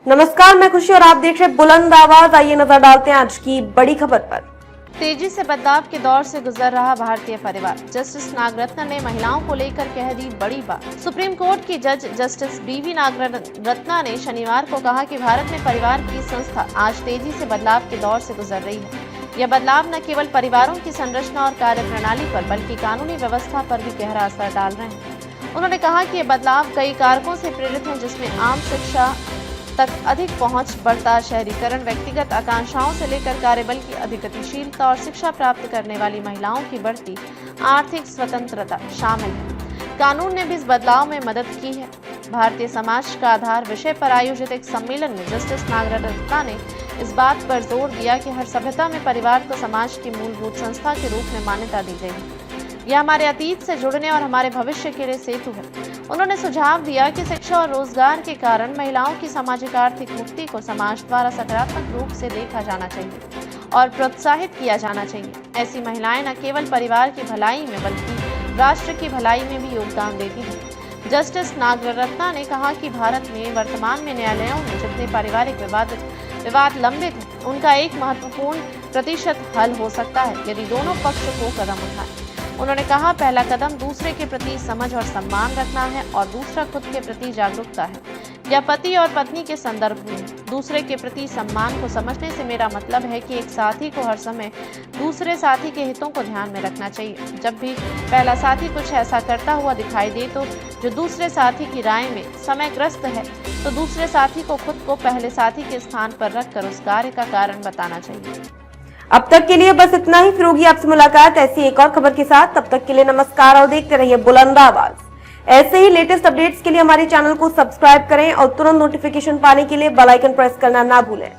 नमस्कार, मैं खुशी और आप देख रहे बुलंद आवाज। आइए नजर डालते हैं आज की बड़ी खबर पर। तेजी से बदलाव के दौर से गुजर रहा भारतीय परिवार। जस्टिस नागरत्न ने महिलाओं को लेकर कह दी बड़ी बात। सुप्रीम कोर्ट की जज जस्टिस बीवी नागरत्ना ने शनिवार को कहा कि भारत में परिवार की संस्था आज तेजी से बदलाव के दौर से गुजर रही है। यह बदलाव न केवल परिवारों की संरचना और कार्यप्रणाली पर बल्कि कानूनी व्यवस्था पर भी गहरा असर डाल रहे हैं। उन्होंने कहा कि ये बदलाव कई कारकों से प्रेरित हैं, जिसमें आम शिक्षा तक अधिक पहुंच, बढ़ता शहरीकरण, व्यक्तिगत आकांक्षाओं से लेकर कार्यबल की अधिक गतिशीलता और शिक्षा प्राप्त करने वाली महिलाओं की बढ़ती आर्थिक स्वतंत्रता शामिल है। कानून ने भी इस बदलाव में मदद की है। भारतीय समाज का आधार विषय पर आयोजित एक सम्मेलन में जस्टिस नागरत्ना ने इस बात पर जोर दिया कि हर सभ्यता में परिवार को समाज की मूलभूत संस्था के रूप में मान्यता दी गई है। यह हमारे अतीत से जुड़ने और हमारे भविष्य के लिए सेतु है। उन्होंने सुझाव दिया कि शिक्षा और रोजगार के कारण महिलाओं की सामाजिक आर्थिक मुक्ति को समाज द्वारा सकारात्मक रूप से देखा जाना चाहिए और प्रोत्साहित किया जाना चाहिए। ऐसी महिलाएं न केवल परिवार की भलाई में बल्कि राष्ट्र की भलाई में भी योगदान देती हैं। जस्टिस नागरत्ना ने कहा कि भारत में वर्तमान में न्यायालयों में जितने पारिवारिक विवाद लंबित हैं, उनका एक महत्वपूर्ण प्रतिशत हल हो सकता है यदि दोनों पक्ष को कदम उठाएं। उन्होंने कहा, पहला कदम दूसरे के प्रति समझ और सम्मान रखना है और दूसरा खुद के प्रति जागरूकता है। यह पति और पत्नी के संदर्भ में दूसरे के प्रति सम्मान को समझने से मेरा मतलब है कि एक साथी को हर समय दूसरे साथी के हितों को ध्यान में रखना चाहिए। जब भी पहला साथी कुछ ऐसा करता हुआ दिखाई दे तो जो दूसरे साथी की राय में समयग्रस्त है, तो दूसरे साथी को खुद को पहले साथी के स्थान पर रखकर उस कार्य का कारण बताना चाहिए। अब तक के लिए बस इतना ही। फिर होगी आपसे मुलाकात ऐसी एक और खबर के साथ। तब तक के लिए नमस्कार और देखते रहिए बुलंद आवाज। ऐसे ही लेटेस्ट अपडेट्स के लिए हमारे चैनल को सब्सक्राइब करें और तुरंत नोटिफिकेशन पाने के लिए बेल आइकन प्रेस करना ना भूलें।